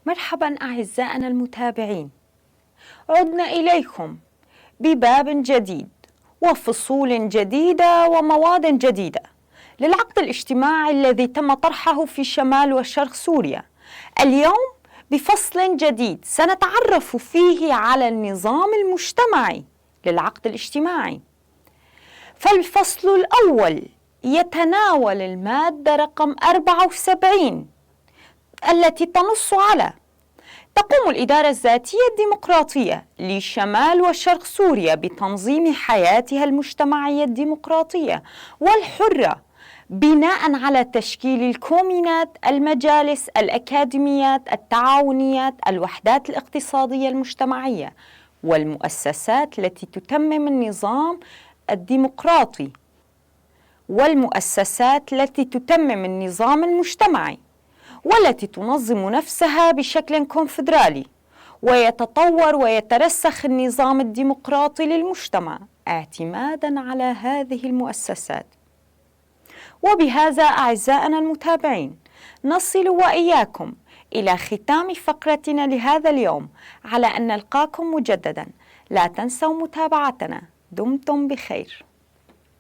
مرحبا أعزائنا المتابعين، عدنا إليكم بباب جديد وفصول جديدة ومواد جديدة للعقد الاجتماعي الذي تم طرحه في شمال وشرق سوريا. اليوم بفصل جديد سنتعرف فيه على النظام المجتمعي للعقد الاجتماعي. فالفصل الأول يتناول المادة رقم 74 التي تنص على: تقوم الإدارة الذاتية الديمقراطية لشمال وشرق سوريا بتنظيم حياتها المجتمعية الديمقراطية والحرة بناء على تشكيل الكومينات، المجالس، الأكاديميات، التعاونيات، الوحدات الاقتصادية المجتمعية والمؤسسات التي تتمم النظام الديمقراطي والمؤسسات التي تتمم النظام المجتمعي والتي تنظم نفسها بشكل كونفدرالي، ويتطور ويترسخ النظام الديمقراطي للمجتمع اعتمادا على هذه المؤسسات. وبهذا أعزائنا المتابعين نصل وإياكم إلى ختام فقرتنا لهذا اليوم، على أن نلقاكم مجددا. لا تنسوا متابعتنا. دمتم بخير.